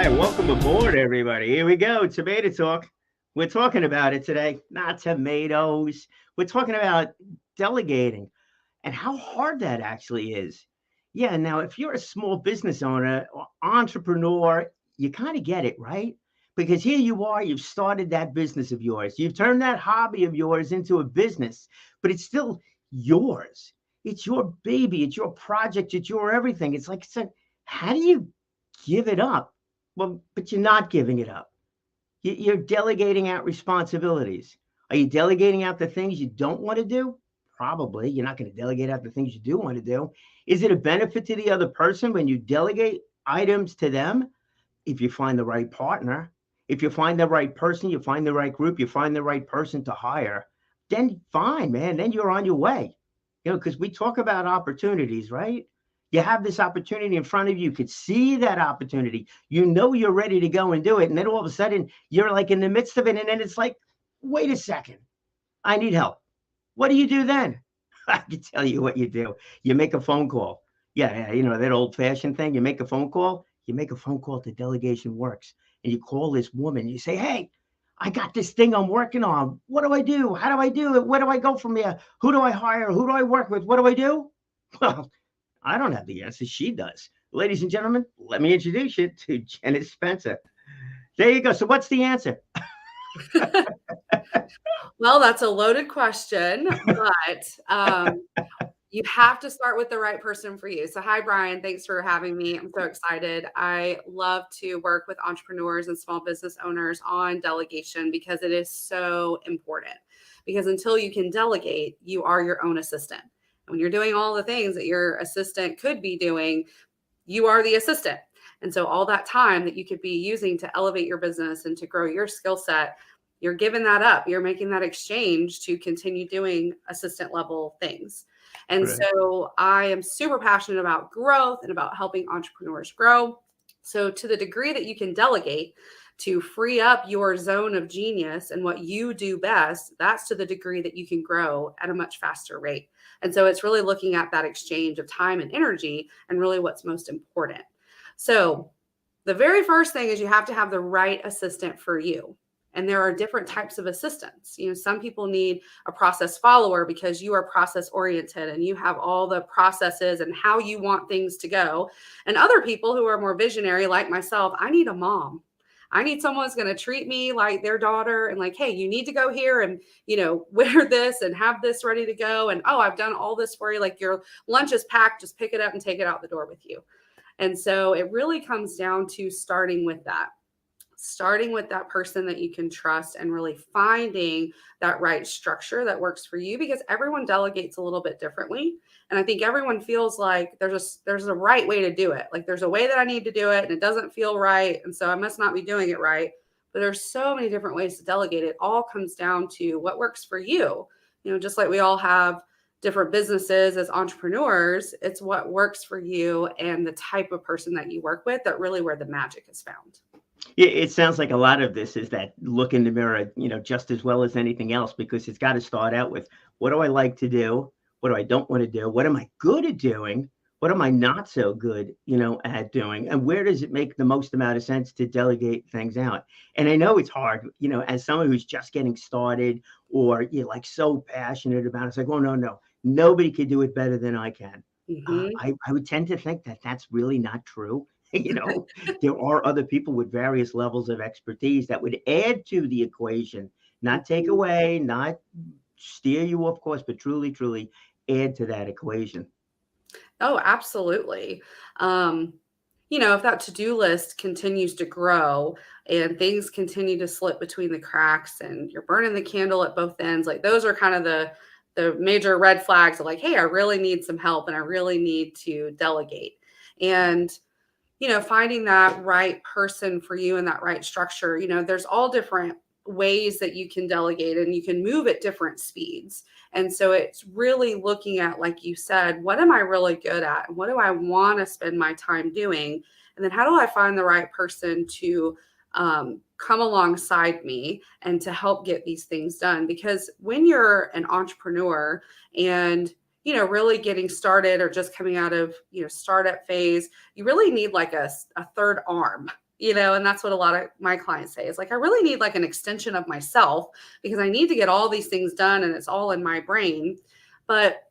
right, welcome aboard, everybody. Here we go, tomato talk. We're talking about it today, not tomatoes. We're talking about delegating and how hard that actually is. Yeah, now if you're a small business owner or entrepreneur, you kind of get it, right? Because here you are, you've started that business of yours. You've turned that hobby of yours into a business, but it's still yours. It's your baby, it's your project, it's your everything. It's like, how do you give it up? Well, but you're not giving it up. You're delegating out responsibilities. Are you delegating out the things you don't want to do? Probably. You're not going to delegate out the things you do want to do. Is it a benefit to the other person when you delegate items to them? If you find the right partner, if you find the right person, you find the right group, you find the right person to hire, then fine, man. Then you're on your way. Because we talk about opportunities, right? You have this opportunity in front of you. You could see that opportunity. You know you're ready to go and do it. And then all of a sudden, you're like in the midst of it. And then it's like, wait a second, I need help. What do you do then? I can tell you what you do. You make a phone call. Yeah, that old fashioned thing. You make a phone call. You make a phone call to Delegation Works. And you call this woman. You say, hey, I got this thing I'm working on. What do I do? How do I do it? Where do I go from here? Who do I hire? Who do I work with? What do I do? Well, I don't have the answer. She does. Ladies and gentlemen, let me introduce you to Jenna Spencer. There you go. So what's the answer? Well, that's a loaded question, but you have to start with the right person for you. So hi, Brian. Thanks for having me. I'm so excited. I love to work with entrepreneurs and small business owners on delegation because it is so important. Because until you can delegate, you are your own assistant. And when you're doing all the things that your assistant could be doing, you are the assistant. And so all that time that you could be using to elevate your business and to grow your skill set, you're giving that up. You're making that exchange to continue doing assistant level things. And Right. so I am super passionate about growth and about helping entrepreneurs grow. So to the degree that you can delegate to free up your zone of genius and what you do best, that's to the degree that you can grow at a much faster rate. And so it's really looking at that exchange of time and energy and really what's most important. So the very first thing is you have to have the right assistant for you. And there are different types of assistants. Some people need a process follower because you are process oriented and you have all the processes and how you want things to go. And other people who are more visionary, like myself, I need a mom. I need someone who's going to treat me like their daughter and like, hey, you need to go here and, wear this and have this ready to go. And, oh, I've done all this for you. Like your lunch is packed. Just pick it up and take it out the door with you. And so it really comes down to starting with that person that you can trust and really finding that right structure that works for you, because everyone delegates a little bit differently. And I think everyone feels like there's a right way to do it. Like there's a way that I need to do it and it doesn't feel right. And so I must not be doing it right. But there's so many different ways to delegate. It all comes down to what works for you. Just like we all have different businesses as entrepreneurs, it's what works for you and the type of person that you work with that really where the magic is found. It sounds like a lot of this is that look in the mirror, just as well as anything else, because it's got to start out with what do I like to do? What do I don't want to do? What am I good at doing? What am I not so good, at doing? And where does it make the most amount of sense to delegate things out? And I know it's hard, as someone who's just getting started or you're like so passionate about it. It's like, oh, no, nobody can do it better than I can. Mm-hmm. I would tend to think that that's really not true. There are other people with various levels of expertise that would add to the equation, not take away, not steer you off course, but truly, truly add to that equation. Oh, absolutely. If that to-do list continues to grow and things continue to slip between the cracks and you're burning the candle at both ends, like those are kind of the major red flags of like, hey, I really need some help and I really need to delegate. And finding that right person for you and that right structure, there's all different ways that you can delegate and you can move at different speeds. And so it's really looking at, like you said, what am I really good at? What do I want to spend my time doing? And then how do I find the right person to come alongside me and to help get these things done? Because when you're an entrepreneur and really getting started or just coming out of, startup phase, you really need like a third arm, And that's what a lot of my clients say is like, I really need like an extension of myself because I need to get all these things done and it's all in my brain. But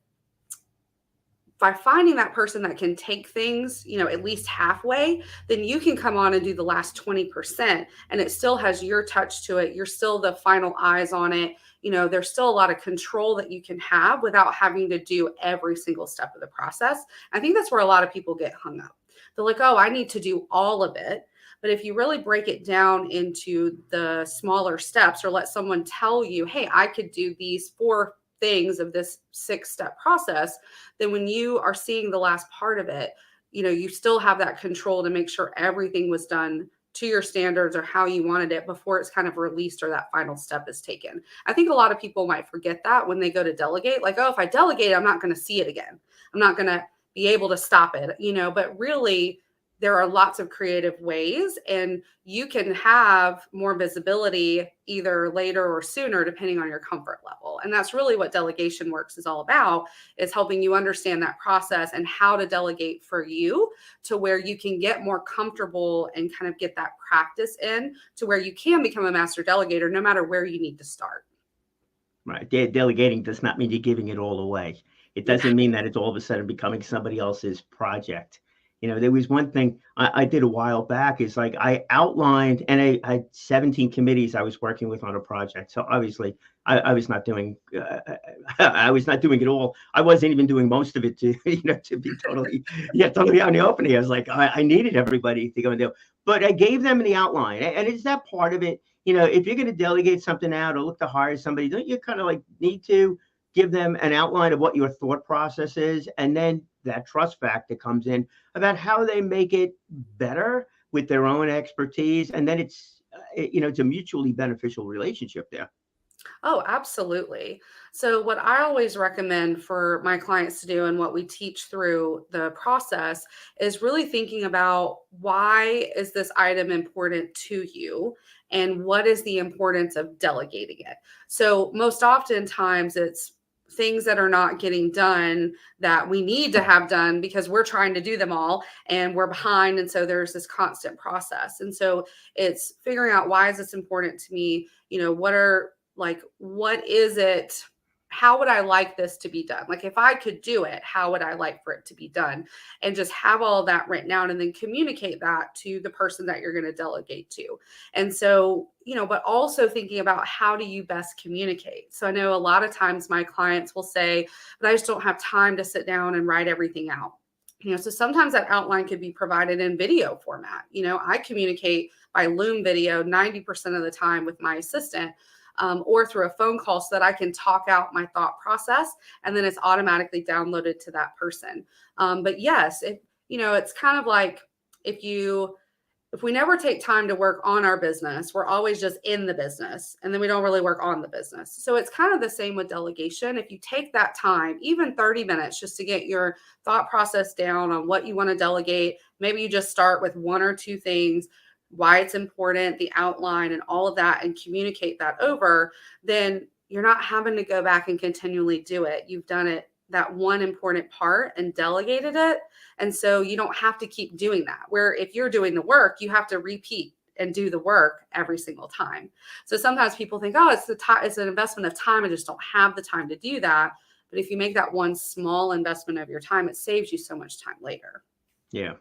by finding that person that can take things, at least halfway, then you can come on and do the last 20% and it still has your touch to it. You're still the final eyes on it. There's still a lot of control that you can have without having to do every single step of the process. I think that's where a lot of people get hung up. They're like, oh, I need to do all of it. But if you really break it down into the smaller steps or let someone tell you, hey, I could do these 4 things of this 6-step process, then when you are seeing the last part of it, you still have that control to make sure everything was done to your standards or how you wanted it before it's kind of released or that final step is taken. I think a lot of people might forget that when they go to delegate, like, oh, if I delegate, I'm not going to see it again. I'm not going to be able to stop it, but really there are lots of creative ways and you can have more visibility either later or sooner, depending on your comfort level. And that's really what delegation works is all about, is helping you understand that process and how to delegate for you to where you can get more comfortable and kind of get that practice in to where you can become a master delegator, no matter where you need to start. Right. Delegating does not mean you're giving it all away. It doesn't mean that it's all of a sudden becoming somebody else's project. There was one thing I did a while back is like I outlined, and I had 17 committees I was working with on a project. So obviously I was not doing, I was not doing it all. I wasn't even doing most of it to be totally out in the open. I was like, I needed everybody to go and do, but I gave them the outline. And is that part of it? If you're going to delegate something out or look to hire somebody, don't you kind of like need to give them an outline of what your thought process is, and then that trust factor comes in about how they make it better with their own expertise, and then it's a mutually beneficial relationship there. Oh, absolutely. So what I always recommend for my clients to do and what we teach through the process is really thinking about why is this item important to you and what is the importance of delegating it. So most oftentimes it's things that are not getting done that we need to have done because we're trying to do them all and we're behind. And so there's this constant process. And so it's figuring out, why is this important to me? What is it? How would I like this to be done? Like if I could do it, how would I like for it to be done? And just have all that written down and then communicate that to the person that you're going to delegate to. And so, but also thinking about how do you best communicate? So I know a lot of times my clients will say, but I just don't have time to sit down and write everything out. So sometimes that outline could be provided in video format. I communicate by Loom video 90% of the time with my assistant. Or through a phone call so that I can talk out my thought process and then it's automatically downloaded to that person. But yes, it's kind of like if we never take time to work on our business, we're always just in the business and then we don't really work on the business. So it's kind of the same with delegation. If you take that time, even 30 minutes, just to get your thought process down on what you want to delegate, maybe you just start with 1 or 2 things, why it's important, the outline and all of that, and communicate that over, then you're not having to go back and continually do it. You've done it, that one important part, and delegated it. And so you don't have to keep doing that. Where if you're doing the work, you have to repeat and do the work every single time. So sometimes people think, oh, it's an investment of time. I just don't have the time to do that. But if you make that one small investment of your time, it saves you so much time later. Yeah,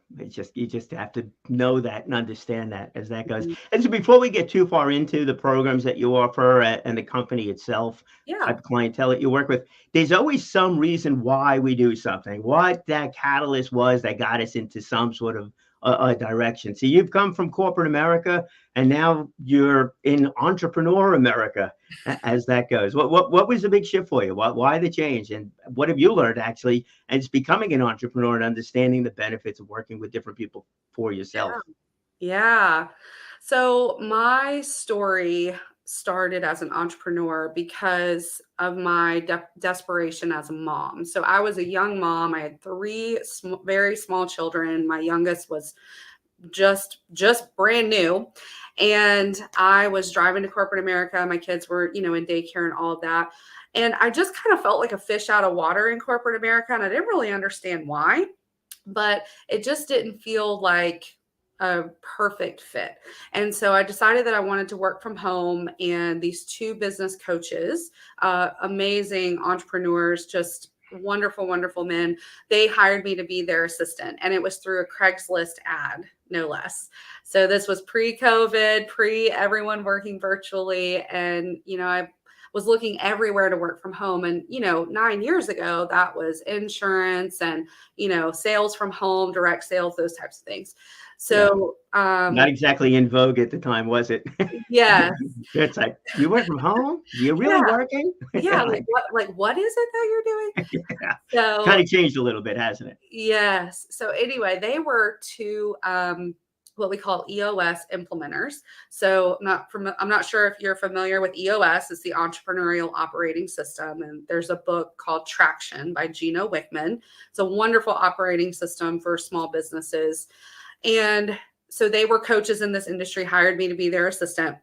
you just have to know that and understand that as that goes. Mhm. And so before we get too far into the programs that you offer and the company itself, Yeah. type of clientele that you work with, there's always some reason why we do something, what that catalyst was that got us into some sort of a direction. So you've come from corporate America and now you're in entrepreneur America as that goes. What was the big shift for you? Why the change? And what have you learned actually as becoming an entrepreneur and understanding the benefits of working with different people for yourself? Yeah. So my story started as an entrepreneur because of my desperation as a mom. So I was a young mom. I had 3 very small children. My youngest was just brand new, and I was driving to corporate America. My kids were, in daycare and all of that. And I just kind of felt like a fish out of water in corporate America, and I didn't really understand why, but it just didn't feel like a perfect fit. And so I decided that I wanted to work from home. And these two business coaches, amazing entrepreneurs, just wonderful, wonderful men, they hired me to be their assistant. And it was through a Craigslist ad, no less. So this was pre-COVID, pre everyone working virtually. And, I was looking everywhere to work from home. And, 9 years ago, that was insurance and, sales from home, direct sales, those types of things. Yeah. So, Not exactly in vogue at the time, was it? yeah, It's like, you work from home? You're really yeah, working? yeah. Like what is it that you're doing? Yeah. So, Kind of changed a little bit, hasn't it? yes. So anyway, they were two what we call EOS implementers. So I'm not sure if you're familiar with EOS. It's the Entrepreneurial Operating System, and there's a book called Traction by Gino Wickman. It's a wonderful operating system for small businesses. And so they were coaches in this industry, hired me to be their assistant.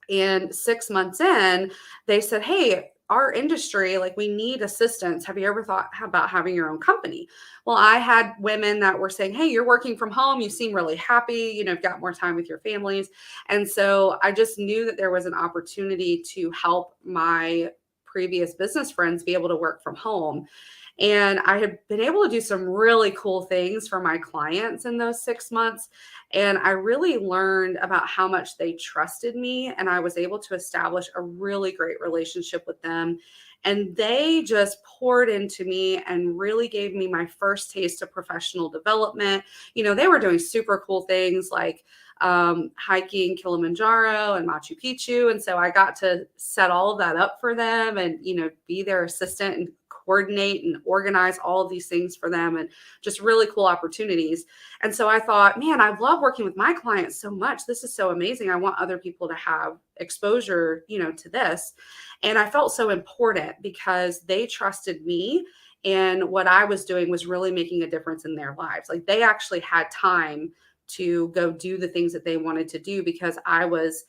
And 6 months in, they said, "Hey, our industry, like, we need assistants. Have you ever thought about having your own company?" Well, I had women that were saying, "Hey, you're working from home. You seem really happy. You've got more time with your families." And so I just knew that there was an opportunity to help my previous business friends be able to work from home. And I had been able to do some really cool things for my clients in those 6 months. And I really learned about how much they trusted me. And I was able to establish a really great relationship with them. And they just poured into me and really gave me my first taste of professional development. They were doing super cool things like hiking Kilimanjaro and Machu Picchu. And so I got to set all of that up for them and, be their assistant and coordinate and organize all of these things for them, and just really cool opportunities. And so I thought, man, I love working with my clients so much. This is so amazing. I want other people to have exposure, to this. And I felt so important because they trusted me. And what I was doing was really making a difference in their lives. Like, they actually had time to go do the things that they wanted to do because I was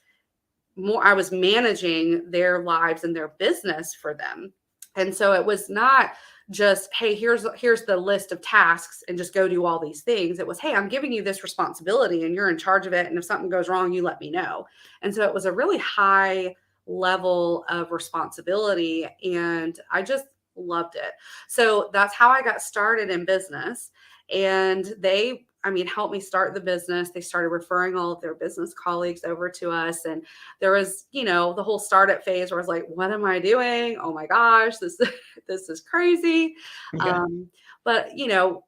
managing their lives and their business for them. And so it was not just, "Hey, here's the list of tasks and just go do all these things." It was, "Hey, I'm giving you this responsibility and you're in charge of it. And if something goes wrong, you let me know." And so it was a really high level of responsibility, and I just loved it. So that's how I got started in business. And they, helped me start the business. They started referring all of their business colleagues over to us. And there was, the whole startup phase where I was like, "What am I doing? Oh my gosh, this is crazy." Yeah. But,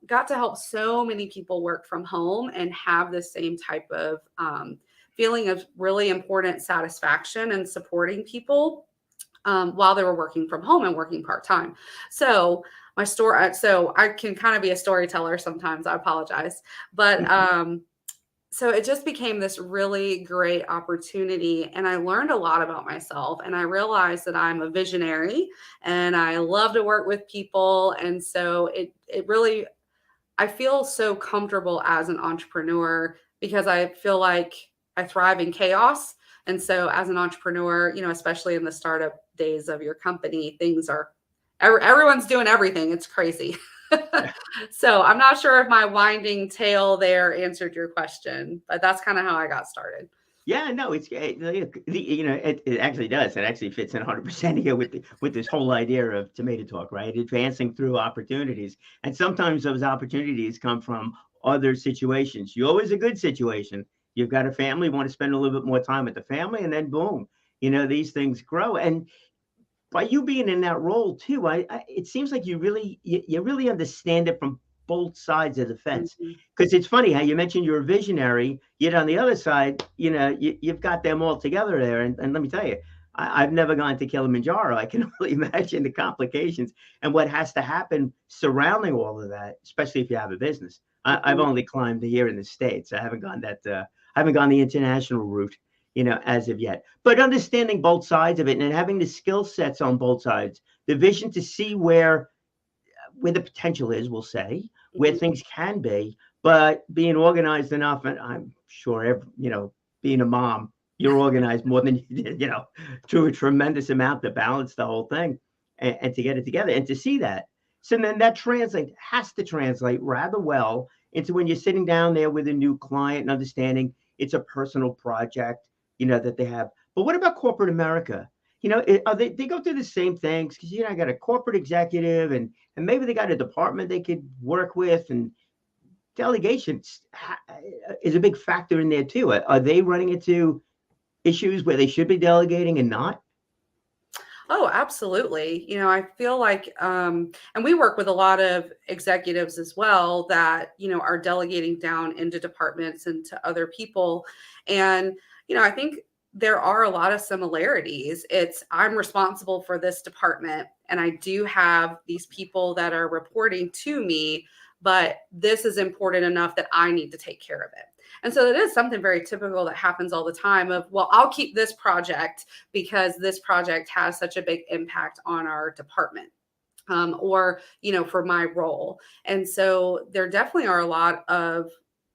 got to help so many people work from home and have the same type of feeling of really important satisfaction and supporting people while they were working from home and working part-time. So my story, so I can kind of be a storyteller sometimes. I apologize. But so it just became this really great opportunity. And I learned a lot about myself. And I realized that I'm a visionary and I love to work with people. And so it really, I feel so comfortable as an entrepreneur because I feel like I thrive in chaos. And so as an entrepreneur, especially in the startup days of your company, things are, everyone's doing everything. It's crazy. So I'm not sure if my winding tale there answered your question, but that's kind of how I got started. Yeah, no, it actually does. It actually fits in 100% here with this whole idea of tomato talk, right? Advancing through opportunities, and sometimes those opportunities come from other situations. You're always a good situation. You've got a family, want to spend a little bit more time with the family, and then boom, these things grow. And by you being in that role too, it seems like you really understand it from both sides of the fence. Mhm. Because it's funny how you mentioned you're a visionary, yet on the other side, you've got them all together there. And let me tell you, I've never gone to Kilimanjaro. I can only imagine the complications and what has to happen surrounding all of that, especially if you have a business. I've only climbed here in the States. I haven't gone the international route, as of yet. But understanding both sides of it and having the skill sets on both sides, the vision to see where the potential is, we'll say, where Mhm. things can be, but being organized enough. And I'm sure, being a mom, you're organized more than you did, to a tremendous amount to balance the whole thing and to get it together and to see that. So then that has to translate rather well into when you're sitting down there with a new client and understanding it's a personal project, that they have. But what about corporate America? Are they go through the same things? Because, I got a corporate executive and maybe they got a department they could work with, and delegation is a big factor in there too. Are they running into issues where they should be delegating and not? Oh, absolutely. I feel like, and we work with a lot of executives as well that, are delegating down into departments and to other people. And, I think there are a lot of similarities. I'm responsible for this department and I do have these people that are reporting to me, but this is important enough that I need to take care of it. And so it is something very typical that happens all the time of, well, I'll keep this project because this project has such a big impact on our department, or, for my role. And so there definitely are a lot of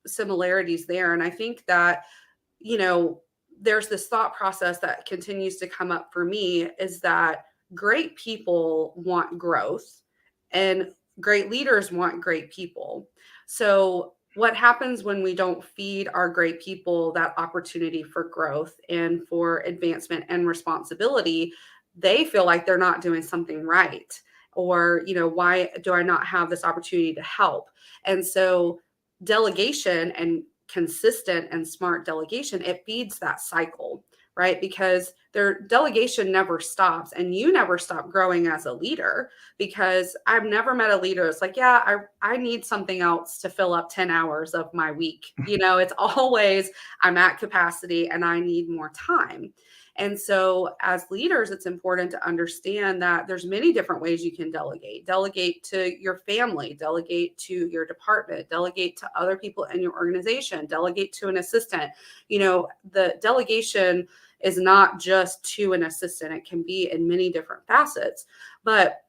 similarities there. And I think that, there's this thought process that continues to come up for me is that great people want growth and great leaders want great people. So what happens when we don't feed our great people that opportunity for growth and for advancement and responsibility? They feel like they're not doing something right, or, why do I not have this opportunity to help? And so delegation and consistent and smart delegation, it feeds that cycle, right? Because their delegation never stops and you never stop growing as a leader, because I've never met a leader that's like, yeah, I need something else to fill up 10 hours of my week. It's always I'm at capacity and I need more time. And so as leaders, it's important to understand that there's many different ways you can delegate. Delegate to your family, delegate to your department, delegate to other people in your organization, delegate to an assistant. The delegation is not just to an assistant. It can be in many different facets, but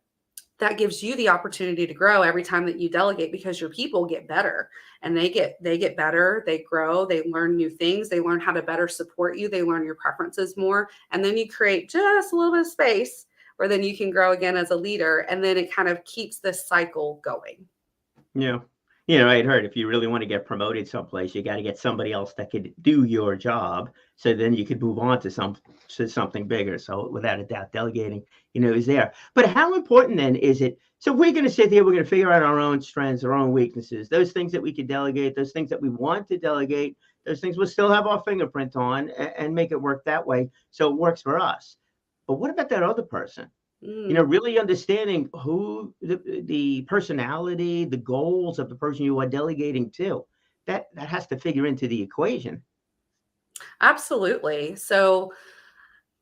that gives you the opportunity to grow every time that you delegate, because your people get better and they get better, they grow, they learn new things, they learn how to better support you, they learn your preferences more. And then you create just a little bit of space where then you can grow again as a leader. And then it kind of keeps this cycle going. Yeah. I'd heard if you really want to get promoted someplace, you got to get somebody else that could do your job. So then you could move on to something bigger. So without a doubt, delegating, is there. But how important then is it? So we're going to sit here, we're going to figure out our own strengths, our own weaknesses, those things that we could delegate, those things that we want to delegate, those things we'll still have our fingerprint on and make it work that way. So it works for us. But what about that other person? Really understanding who the personality, the goals of the person you are delegating to, that has to figure into the equation. Absolutely. So,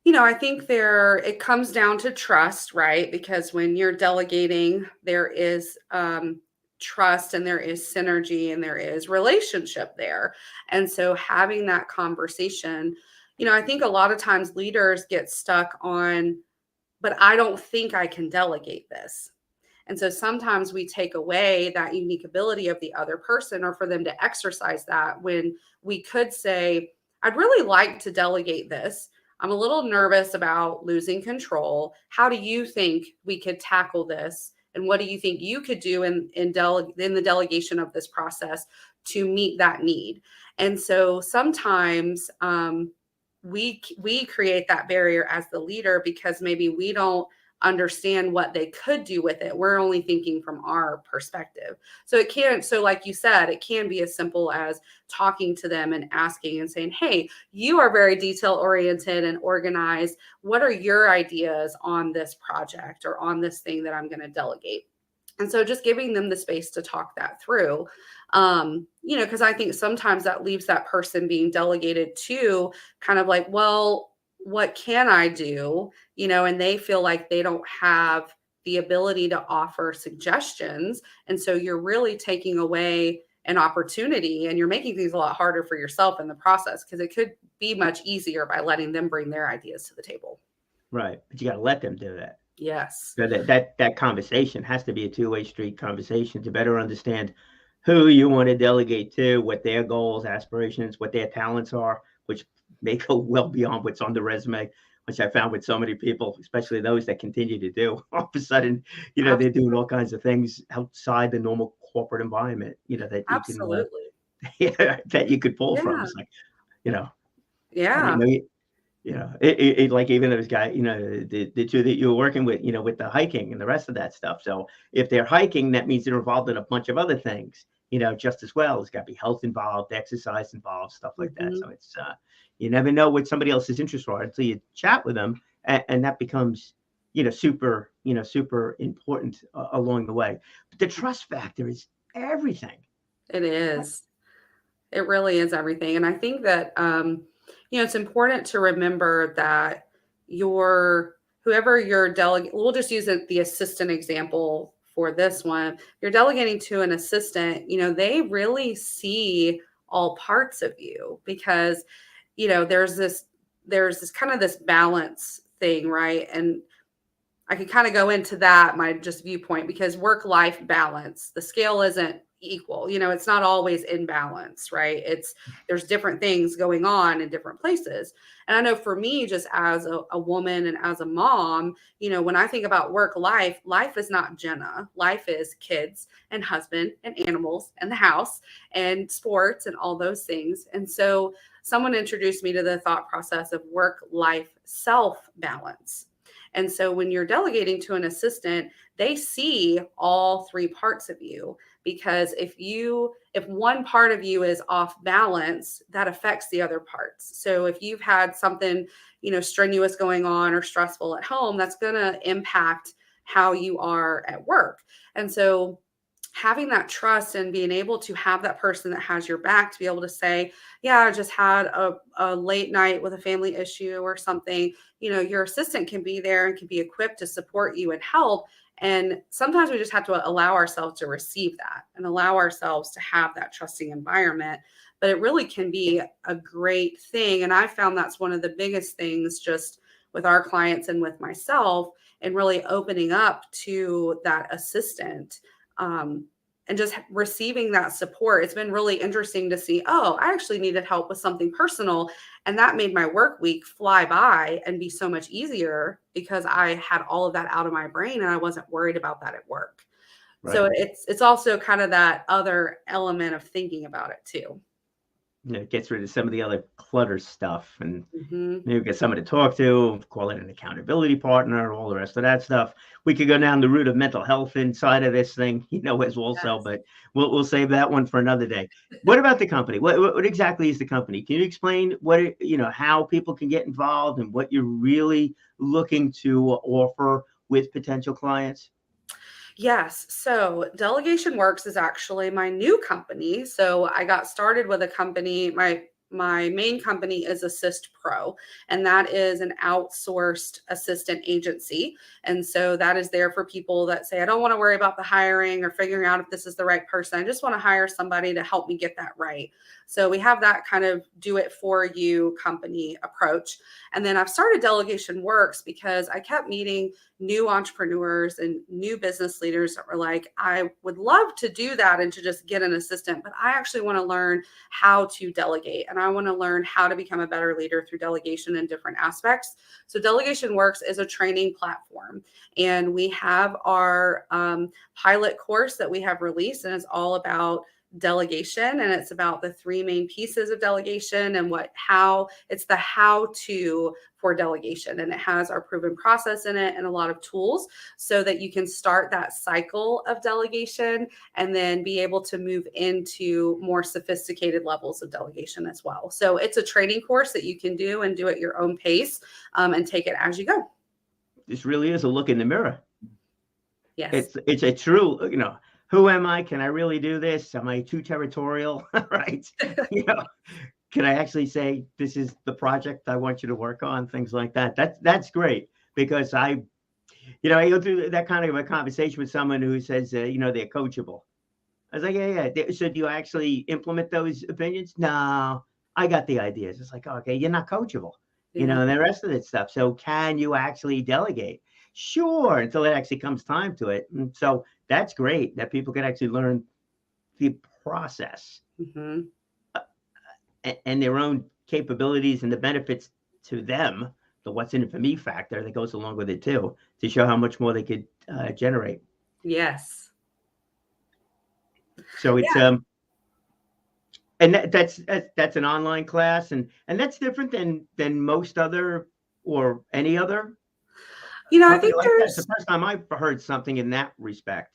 I think it comes down to trust, right? Because when you're delegating, there is trust and there is synergy and there is relationship there. And so having that conversation, I think a lot of times leaders get stuck on, but I don't think I can delegate this. And so sometimes we take away that unique ability of the other person, or for them to exercise that, when we could say, I'd really like to delegate this. I'm a little nervous about losing control. How do you think we could tackle this? And what do you think you could do in the delegation of this process to meet that need? And so sometimes we create that barrier as the leader because maybe we don't understand what they could do with it. We're only thinking from our perspective. So like you said, it can be as simple as talking to them and asking and saying, hey, you are very detail oriented and organized. What are your ideas on this project or on this thing that I'm going to delegate? And so just giving them the space to talk that through, because I think sometimes that leaves that person being delegated to kind of like, well, what can I do? And they feel like they don't have the ability to offer suggestions. And so you're really taking away an opportunity and you're making things a lot harder for yourself in the process, because it could be much easier by letting them bring their ideas to the table. Right. But you got to let them do that. Yes. So that conversation has to be a two-way street conversation to better understand who you want to delegate to, what their goals, aspirations, what their talents are, which may go well beyond what's on the resume, which I found with so many people, especially those that continue to do. All of a sudden, they're doing all kinds of things outside the normal corporate environment, that you can, Absolutely. yeah, that you could pull from. Yeah. It's like, you know, I Yeah. didn't know it like even those guys, the two that you were working with, with the hiking and the rest of that stuff. So if they're hiking, that means they're involved in a bunch of other things, just as well. There's got to be health involved, exercise involved, stuff like that. Mhm. So it's, you never know what somebody else's interests are until you chat with them. And that becomes, super important along the way. But the trust factor is everything. It is. It really is everything. And I think that, it's important to remember that whoever you're delegating, we'll just use the assistant example for this one. You're delegating to an assistant, they really see all parts of you because, there's this kind of this balance thing, right? And I could kind of go into that, my just viewpoint, because work-life balance, the scale isn't equal. It's not always in balance, right? There's different things going on in different places. And I know for me, just as a woman and as a mom, when I think about life is not Jenna. Life is kids and husband and animals and the house and sports and all those things. And so someone introduced me to the thought process of work-life self-balance. And so when you're delegating to an assistant, they see all three parts of you, because if one part of you is off balance, that affects the other parts. So if you've had something, strenuous going on or stressful at home, that's going to impact how you are at work. And so having that trust and being able to have that person that has your back to be able to say, yeah, I just had a late night with a family issue or something, your assistant can be there and can be equipped to support you and help. And sometimes we just have to allow ourselves to receive that and allow ourselves to have that trusting environment. But it really can be a great thing. And I found that's one of the biggest things just with our clients and with myself, and really opening up to that assistant. And just receiving that support. It's been really interesting to see, oh, I actually needed help with something personal. And that made my work week fly by and be so much easier because I had all of that out of my brain and I wasn't worried about that at work. Right. So it's also kind of that other element of thinking about it too. It gets rid of some of the other clutter stuff, and Mm-hmm. maybe get someone to talk to, call it an accountability partner, all the rest of that stuff. We could go down the route of mental health inside of this thing, as also, Yes. but we'll save that one for another day. What about the company? What exactly is the company? Can you explain how people can get involved and what you're really looking to offer with potential clients? Yes. So Delegation Works is actually my new company. So I got started with a company. My main company is AssistPro, and that is an outsourced assistant agency. And so that is there for people that say, I don't want to worry about the hiring or figuring out if this is the right person. I just want to hire somebody to help me get that right. So we have that kind of do it for you company approach. And then I've started Delegation Works because I kept meeting new entrepreneurs and new business leaders that were like, I would love to do that and to just get an assistant, but I actually want to learn how to delegate and I want to learn how to become a better leader through delegation in different aspects. So Delegation Works is a training platform, and we have our pilot course that we have released, and it's all about delegation, and it's about the three main pieces of delegation and it's the how to for delegation, and it has our proven process in it and a lot of tools so that you can start that cycle of delegation and then be able to move into more sophisticated levels of delegation as well. So it's a training course that you can do and do at your own pace, and take it as you go. This really is a look in the mirror. Yes. It's a true, who am I? Can I really do this? Am I too territorial? Right? Can I actually say this is the project I want you to work on? Things like that. That's great, because I go through that kind of a conversation with someone who says, they're coachable. I was like, yeah. So do you actually implement those opinions? No, I got the ideas. It's like, okay, you're not coachable, Yeah. and the rest of that stuff. So can you actually delegate? Sure, until it actually comes time to it. And so that's great that people can actually learn the process Mm-hmm. and their own capabilities and the benefits to them, the what's in it for me factor that goes along with it too, to show how much more they could generate. Yes. So it's Yeah. and that's an online class, and that's different than most other or any other I company think like that. It's the there's first time I've heard something in that respect.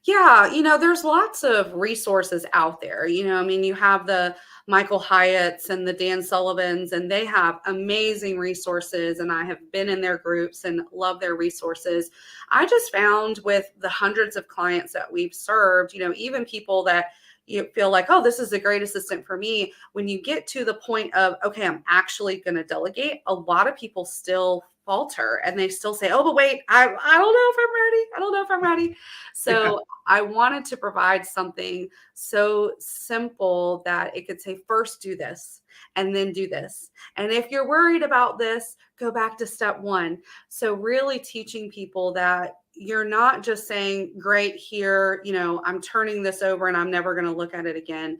Yeah, there's lots of resources out there. I mean, you have the Michael Hyatts and the Dan Sullivans, and they have amazing resources. And I have been in their groups and love their resources. I just found with the hundreds of clients that we've served, even people that you feel like, oh, this is a great assistant for me. When you get to the point of, okay, I'm actually going to delegate, a lot of people still falter and they still say, oh, but wait, I don't know if I'm ready. I don't know if I'm ready. Yeah. So I wanted to provide something so simple that it could say, first do this and then do this. And if you're worried about this, go back to step one. So really teaching people that you're not just saying, great, here, I'm turning this over and I'm never going to look at it again.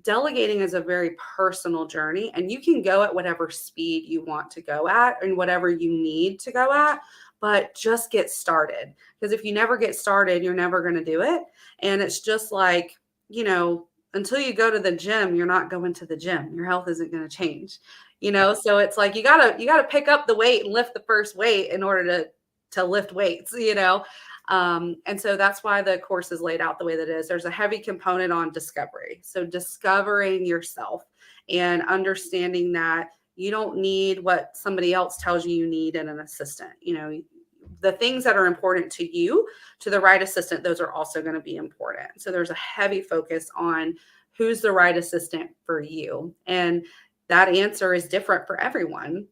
Delegating is a very personal journey, and you can go at whatever speed you want to go at and whatever you need to go at, but just get started. Because if you never get started, you're never going to do it. And it's just like, until you go to the gym, you're not going to the gym. Your health isn't going to change. So it's like you gotta pick up the weight and lift the first weight in order to lift weights. And so that's why the course is laid out the way that it is. There's a heavy component on discovery. So discovering yourself and understanding that you don't need what somebody else tells you need in an assistant. The things that are important to you, to the right assistant, those are also going to be important. So there's a heavy focus on who's the right assistant for you. And that answer is different for everyone.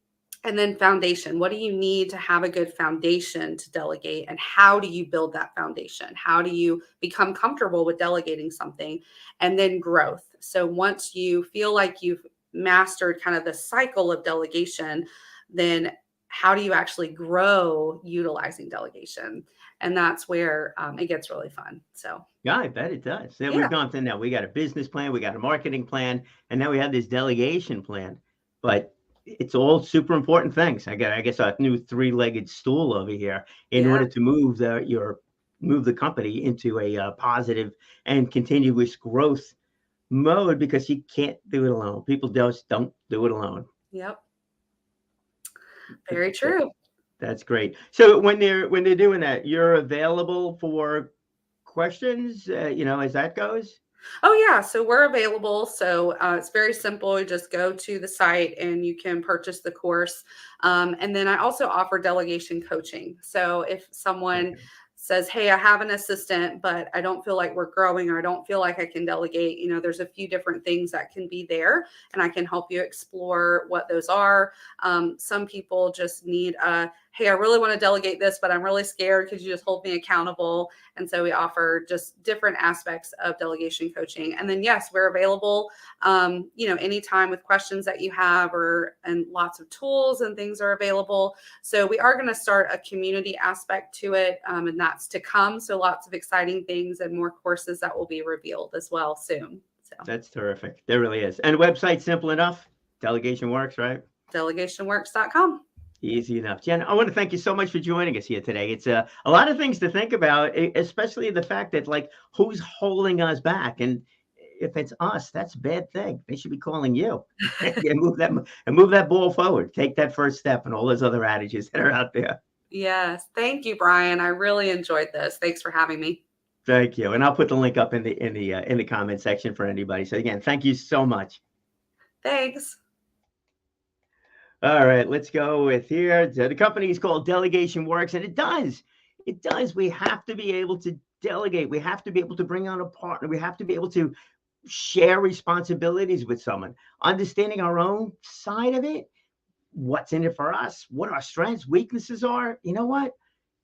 And then foundation. What do you need to have a good foundation to delegate? And how do you build that foundation? How do you become comfortable with delegating something? And then growth. So once you feel like you've mastered kind of the cycle of delegation, then how do you actually grow utilizing delegation? And that's where it gets really fun. So Yeah, I bet it does. Yeah, we've yeah. gone through now. We got a business plan, we got a marketing plan, and now we have this delegation plan. But it's all super important things. I guess, a new three-legged stool over here in Yeah. order to move the company into a positive and continuous growth mode, because you can't do it alone. People just don't do it alone. Yep. Very true. That's great. So when they're doing that, you're available for questions, as that goes? Oh, yeah. So we're available. So it's very simple. You just go to the site and you can purchase the course. And then I also offer delegation coaching. So if someone Okay. says, hey, I have an assistant, but I don't feel like we're growing, or I don't feel like I can delegate, there's a few different things that can be there, and I can help you explore what those are. Some people just need hey, I really want to delegate this, but I'm really scared. Could you just hold me accountable? And so we offer just different aspects of delegation coaching. And then, yes, we're available, anytime with questions that you have, and lots of tools and things are available. So we are going to start a community aspect to it, and that's to come. So lots of exciting things and more courses that will be revealed as well soon. So That's terrific. There really is. And the website's simple enough. Delegation works, right? delegationworks.com. Easy enough. Jen, I want to thank you so much for joining us here today. It's a lot of things to think about, especially the fact that, like, who's holding us back. And if it's us, that's a bad thing. They should be calling you. Yeah, move that ball forward. Take that first step, and all those other adages that are out there. Yes. Thank you, Brian. I really enjoyed this. Thanks for having me. Thank you. And I'll put the link up in the comment section for anybody. So again, thank you so much. Thanks. All right, let's go with here. The company is called Delegation Works, and it does. It does. We have to be able to delegate. We have to be able to bring on a partner. We have to be able to share responsibilities with someone, understanding our own side of it, what's in it for us, what our strengths, weaknesses are. You know what?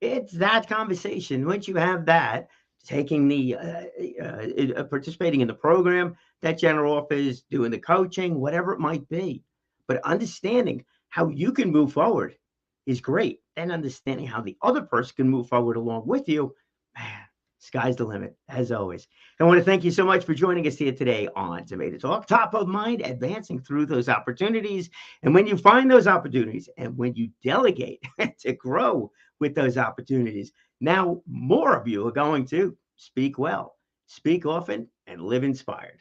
It's that conversation. Once you have that, taking the participating in the program that Jenna offers, doing the coaching, whatever it might be, but understanding how you can move forward is great. And understanding how the other person can move forward along with you, man, sky's the limit, as always. I want to thank you so much for joining us here today on Tomato Talk. Top of mind, advancing through those opportunities. And when you find those opportunities, and when you delegate to grow with those opportunities, now more of you are going to speak well, speak often, and live inspired.